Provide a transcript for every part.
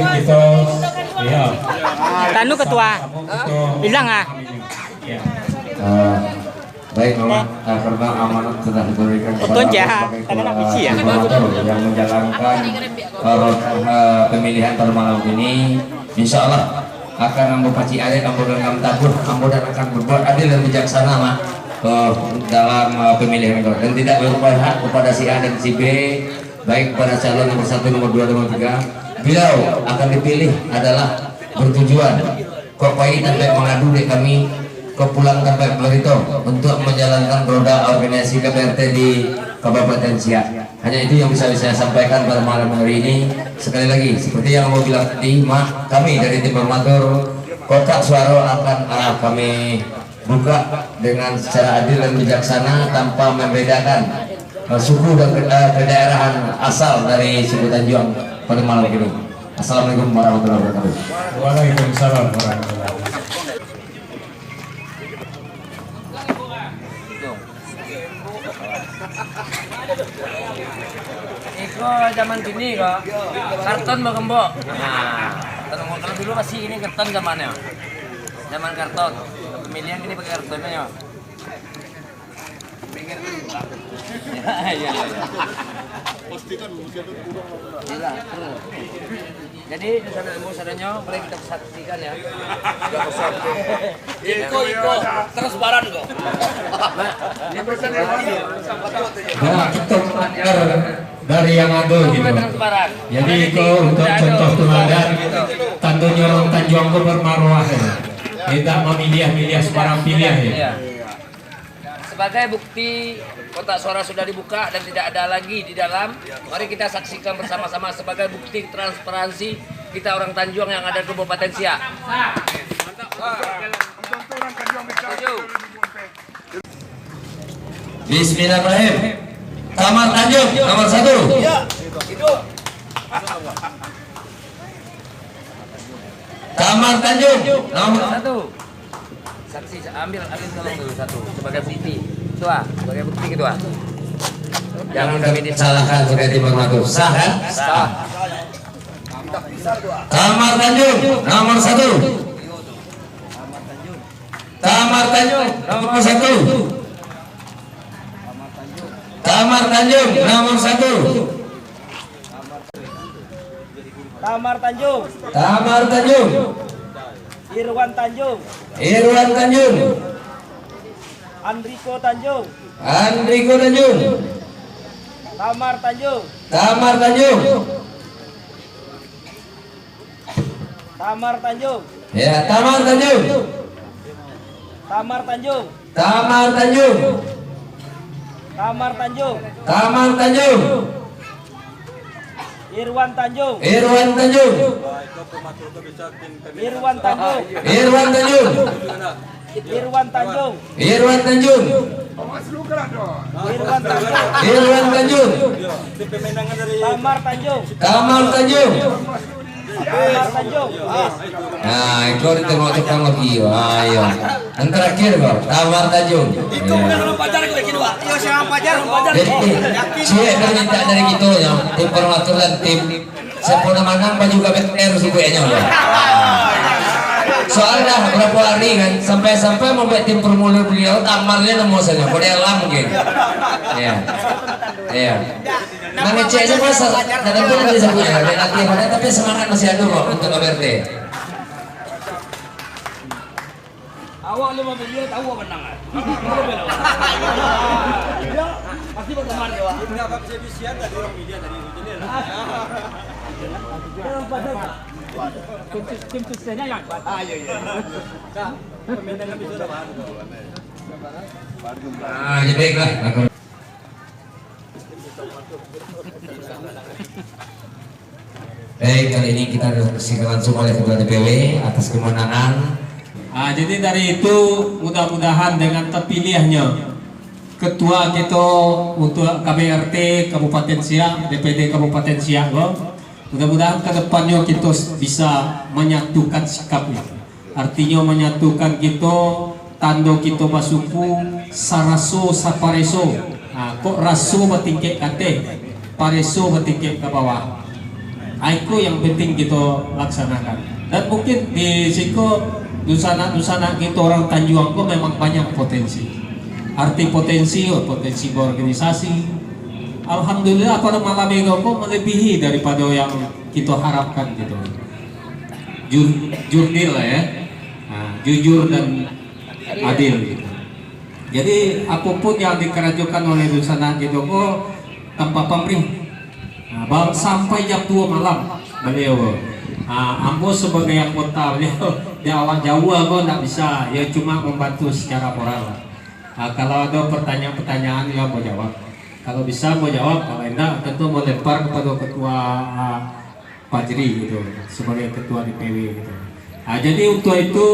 mungkin kita ya. Tanu ketua. Bilang ah. Ya. Baik Mama, karena amanat sudah diberikan kepada Betul, ya. sebagai Karena visi ya. koordinator yang menjalankan pemilihan pada malam ini, insya Allah akan ambo paci adil, ambo dan tabur, ambo dan akan berbuat adil dan bijaksana mah dalam pemilihan itu, dan tidak berpihak kepada si A dan si B, baik kepada calon nomor 1, nomor 2, nomor 3. Beliau akan dipilih adalah bertujuan kok pahit sampai mengadu di kami kepulang sampai Blorito untuk menjalankan roda organisasi KPRT di Kabupaten Siak. Hanya itu yang bisa saya sampaikan pada malam hari ini. Sekali lagi, seperti yang mau bilang tadi, kami dari tim formatur kotak suara akan kami buka dengan secara adil dan bijaksana tanpa membedakan suku dan kedaerahan asal dari suku Tanjuang pada malam ini. Assalamualaikum warahmatullahi wabarakatuh. Waalaikumsalam warahmatullahi wabarakatuh. Iko zaman kini kok karton mau gembok. Nah, kalau dulu masih ini karton zamannya. Zaman karton. Pemilihan ini pakai kartonnya ya. Iya. Pastikan jadi di sana ilmu sananya boleh kita saksikan ya. Iko terus baran kok. Nah, kita belajar dari yang ada gitu. Jadi itu untuk contoh teladan tandu nyorong Tanjuang ko bermarwah ya. Tidak memilih-milih sebarang pilihan ya. Sebagai bukti kotak suara sudah dibuka dan tidak ada lagi di dalam, mari kita saksikan bersama-sama sebagai bukti transparansi kita orang Tanjuang yang ada di Kabupaten Siak. Bismillahirrahmanirrahim. Kamar Tanjung nomor 1. Ya, itu. Kamar Tanjung nomor 1. Saksi ambil tolong dulu 1 sebagai bukti. Ketua, sebagai bukti ketua. Jangan kami disalahkan sebagai tim formatur. Sah kan? Sah. Kamar Tanjung nomor 1. Kamar Tanjung nomor 1. Kamar Tanjung nomor 1. Kamar Tanjung. Kamar Tanjung. Irwan Tanjung. Irwan Tanjung. Andriko Tanjung. Andriko Tanjung. Kamar Tanjung. Kamar Tanjung. Kamar Tanjung. Ya, Kamar Tanjung. Kamar Tanjung. Kamar Tanjung. Kamar Tanjung. Kamar Tanjung. Irwan Tanjung. Irwan Tanjung. Irwan Tanjung. Irwan Tanjung. Irwan Tanjung. Irwan Tanjung. Irwan Tanjung. Irwan Tanjung. Kamar Tanjung. Kamar Tanjung. Kamar Tanjung. Nah, itu ditengok-tengok lagi. Ayo. Yang terakhir kok, Kamar Tanjung. Pacar gue gitu, Pak. Iya, siapa pacar? Cie minta dari gitu ya, tim formatur dan tim sepuluh manang baju KPR semuanya. Soalnya berapa hari kan sampai membuat tim formulir beliau tamarnya nemu saja, kode alam mungkin. Iya. Iya. Mengecek aja masa, dan tentu nanti semuanya, dan nanti pada tapi semangat masih ada kok untuk KPRT. Awak 5 miliar tahu apa menang? Pasti berteman ya, Pak. Ini apa bisa disiar dari orang media tadi ini. Tim suksesnya yang kuat. Iya. Nah, pemenangnya bisa dapat. Nah, jadi baiklah. Baik, kali ini kita disaksikan langsung oleh Ketua DPW atas kemenangan. Jadi dari itu mudah-mudahan dengan terpilihnya ketua kita untuk KPRT Kabupaten Siak, DPD Kabupaten Siak, mudah-mudahan ke depannya kita bisa menyatukan sikapnya. Artinya menyatukan kita, tando kita basuku, saraso sapareso. Nah, kok raso bertingkik kate, pareso bertingkik ke bawah. Itu yang penting kita laksanakan. Dan mungkin di Siko dusana kita orang Tanjuang kok memang banyak potensi. Arti potensi, potensi berorganisasi. Alhamdulillah pada malam ini kok melebihi daripada yang kita harapkan gitu. Jurdil lah ya, jujur dan adil gitu. Jadi apapun yang dikerajukan oleh dusana gitu kok tanpa pamrih. Sampai jam 2 malam beliau. Ambo sebagai anggota beliau di awal jauh aku tidak bisa, ya cuma membantu secara moral. Kalau ada pertanyaan-pertanyaan ya mau jawab. Kalau bisa mau jawab, kalau enggak tentu mau lempar kepada ketua Fajri gitu sebagai ketua DPW gitu. Jadi untuk itu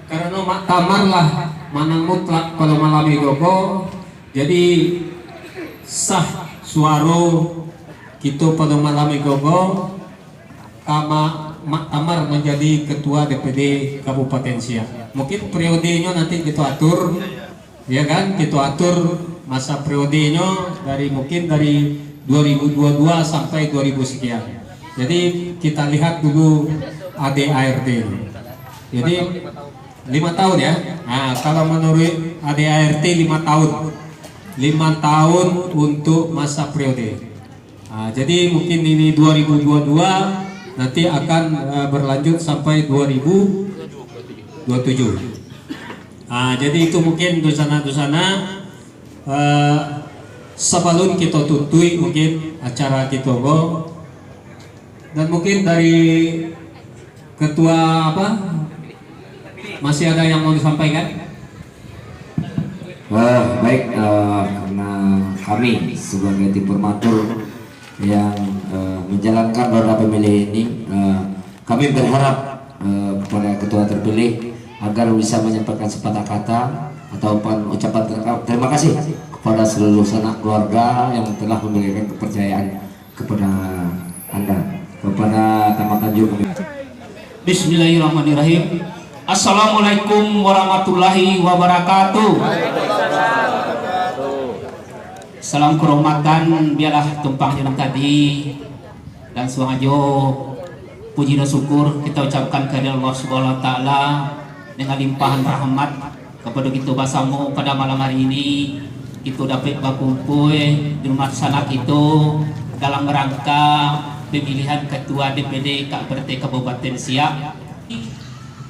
karena maktamar lah manang mutlak kalau malam Gogo, jadi sah suara kita pada malam Gogo kama maktamar menjadi ketua DPD Kabupaten Siak. Mungkin periodenya nanti kita atur, ya kan? Kita atur masa periodenya mungkin dari 2022 sampai 2000 sekian. Jadi kita lihat dulu ADART. Jadi 5 tahun ya. Nah, kalau menurut ADART 5 tahun. 5 tahun untuk masa periode. Jadi mungkin ini 2022 nanti akan berlanjut sampai 2027. Jadi itu mungkin dusana-dusana sebelum kita tutui mungkin acara kita dan mungkin dari ketua masih ada yang mau disampaikan? Baik, karena kami sebagai tim formatur yang menjalankan roda pemilih ini, kami berharap kepada ketua terpilih agar bisa menyampaikan sepatah kata ataupun ucapan terima kasih kepada seluruh sanak keluarga yang telah memberikan kepercayaan kepada Anda, kepada Taman Tanjung. Bismillahirrahmanirrahim. Assalamualaikum warahmatullahi wabarakatuh. Salam kehormatan biarlah tumpang jenang tadi dan suangajo puji dan syukur kita ucapkan kepada Allah Subhanahu wa taala dengan limpahan rahmat kepada kita bersama pada malam hari ini. Kita dapat berkumpul di rumah sana kita dalam rangka pemilihan ketua DPD Kabupaten Siak.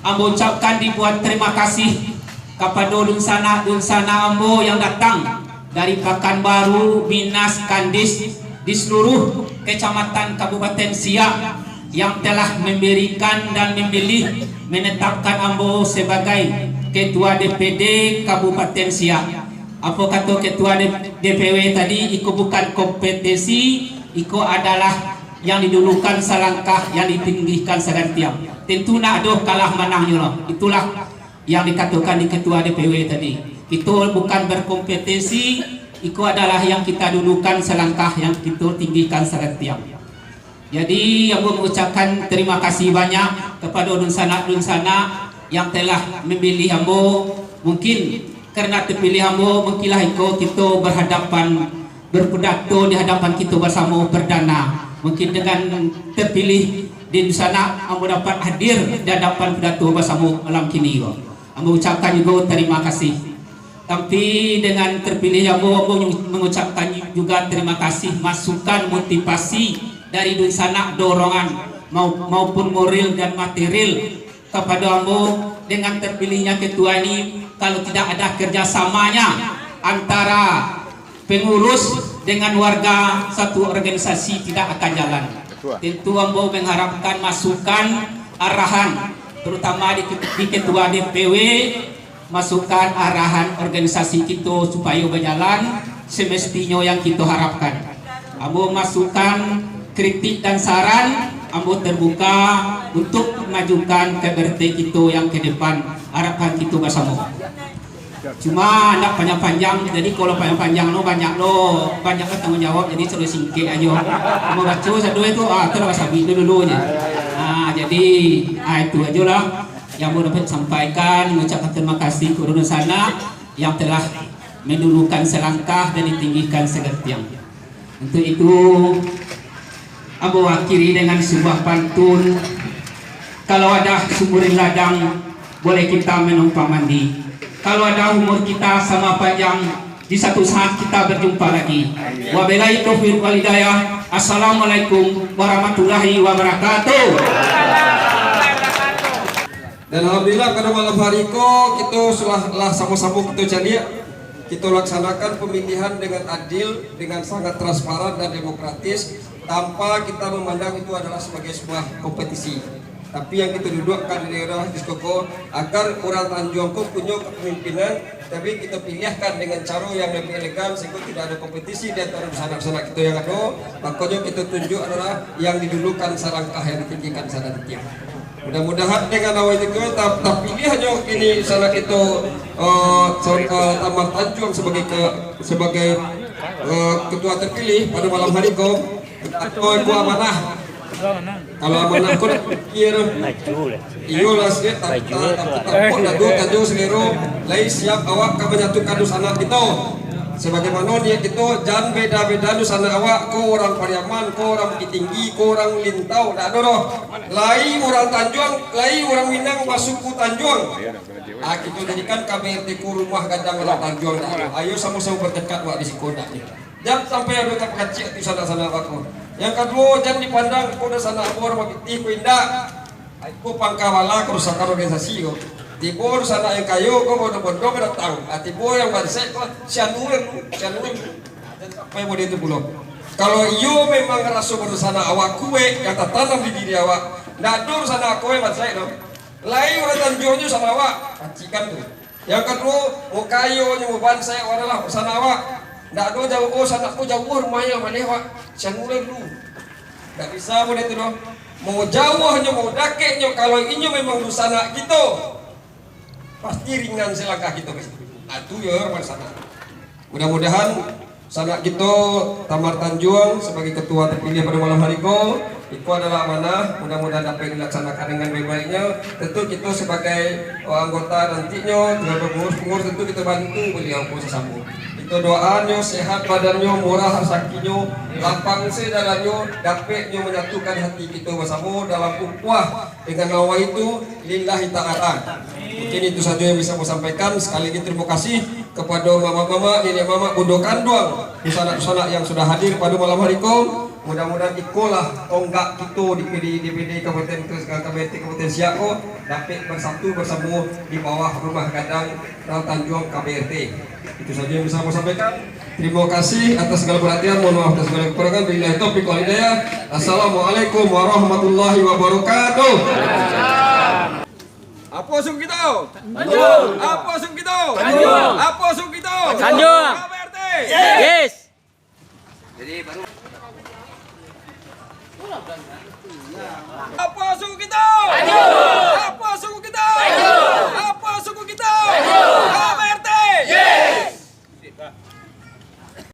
Ambo ucapkan dibuat terima kasih kepada dunsana ambo yang datang dari Pekanbaru, Minas, Kandis di seluruh kecamatan Kabupaten Siak yang telah memberikan dan memilih menetapkan ambo sebagai ketua DPD Kabupaten Siak. Apa kata ketua DPW tadi, itu bukan kompetisi, itu adalah yang didulukan selangkah, yang ditinggikan segantiang. Tentu nak aduh kalah menangnya loh. Itulah yang dikatakan di ketua DPW tadi. Itu bukan berkompetisi, itu adalah yang kita dulukan selangkah, yang kita tinggikan segantiang. Jadi yang mengucapkan terima kasih banyak kepada dunsana yang telah memilih ambo. Mungkin karena terpilih ambo, mungkinlah kita berhadapan berpidato di hadapan kita bersama perdana. Mungkin dengan terpilih di sana ambo dapat hadir di hadapan pidato bersama malam kini. Ambo ucapkan juga terima kasih. Tapi dengan terpilih ambo mengucapkan juga terima kasih masukan motivasi dari dunsana, dorongan maupun moral dan material kepada ambo. Dengan terpilihnya ketua ini, kalau tidak ada kerjasamanya antara pengurus dengan warga satu organisasi tidak akan jalan. Tentu ambo mengharapkan masukan arahan, terutama di ketua DPW, masukan arahan organisasi kita supaya berjalan semestinya yang kita harapkan. Ambo masukan kritik dan saran, ambo terbuka untuk memajukan KBRT kita yang ke depan, harapan kita bersama. Cuma tidak panjang-panjang, jadi kalau panjang-panjang banyak tanggung jawab, jadi suruh singkir aja. Mau baca satu itu terus habis dulu-dulunya. Jadi itu aja lah yang mau dapat sampaikan. Mengucapkan terima kasih kepada sana yang telah mendulukan selangkah dan ditinggikan segantiang. Untuk itu Ambo akhiri dengan sebuah pantun. Kalau ada sumurin ladang, boleh kita menumpang mandi. Kalau ada umur kita sama panjang, di satu saat kita berjumpa lagi. Wabillahi taufiq wal hidayah. Assalamualaikum warahmatullahi wabarakatuh. Dan alhamdulillah pada malam hari kita sudah sama-sama kita jadi kita laksanakan pemilihan dengan adil, dengan sangat transparan dan demokratis, tanpa kita memandang itu adalah sebagai sebuah kompetisi. Tapi yang kita dudukkan di daerah Diskoko agar orang Tanjung punya kepemimpinan, tapi kita pilihkan dengan cara yang lebih elegan sehingga tidak ada kompetisi di antara sanak-sanak kita yang ada. Makanya kita tunjuk adalah yang didulukan selangkah, yang ditinggikan sana tiap. Mudah-mudahan dengan awal itu tak pilih hanya ini sanak itu Taman Tanjung sebagai ketua terpilih pada malam hari atau ibu amanah. Kalau amanah kau kira iyo lah sikit tapi tajuk selero lain siap awak kau menyatukan dusana kita sebagaimana dia kita jangan beda-beda dusana awak kau orang Pariaman, kau orang Bukit Tinggi, kau orang Lintau, tak ada roh lain orang Tanjung, lain orang Minang suku Tanjung. Kita jadikan KBRT ku rumah gadang orang Tanjung. Ayo sama-sama berdekat buat di Sikodak ni. Jangan sampai ada tak kecil tu sana-sana aku. Yang kedua, jangan dipandang aku dah sana abor makiti ku indah. Aku pangkawala kerusakan organisasi ko. Tibor sana yang kayu ko bodoh-bodoh datang. Tibor yang barisek ko sianurin. Apa yang itu pulau. Kalau iyo memang rasa bersana awak kue yang tertanam di diri awak, ndak dur sana kue barisek dong. Lain orang Tanjungnya sama awak, pacikan tu. Yang kedua, mau kayu mau bansai adalah bersana awak. Ndak ada jauh sanakku jauh rumahnya mana awak. Sianurin dulu. Nggak bisa boleh itu dong. Mau jauhnya mau dakeknya kalau ini memang busana gitu pasti ringan selangkah kita ke situ. Itu ya orang sana. Mudah-mudahan sanak kita Tamar Tanjung sebagai ketua terpilih pada malam hari itu adalah amanah. Mudah-mudahan dapat dilaksanakan dengan baik-baiknya. Tentu kita sebagai anggota nantinya pengurus tentu kita bantu beliau sesama. Itu doanya sehat badannya, murah rezekinya, lapang sedalannya, dapatnya menyatukan hati kita bersama dalam ukhuwah dengan nawa itu lillahi ta'ala. Mungkin itu saja yang bisa saya sampaikan. Sekali lagi terima kasih kepada mama-mama, nenek mama, bodoh kanduang, sanak-sanak yang sudah hadir pada malam hari ini. Mudah-mudahan ikolah tonggak kita di DPD Kabupaten Siak dapat bersatu bersama di bawah rumah gadang Tanjung KBRT. Itu saja yang bisa saya sampaikan. Terima kasih atas segala perhatian. Mohon maaf atas segala kekurangan. Billahi taufiq wal hidayah. Assalamualaikum warahmatullahi wabarakatuh. Apa sung kita? Tanjung. Apa sung kita? Tanjung. Apa sung kita? Tanjung. KBRT. Yes. Jadi baru Apa sung kita? Tanjung.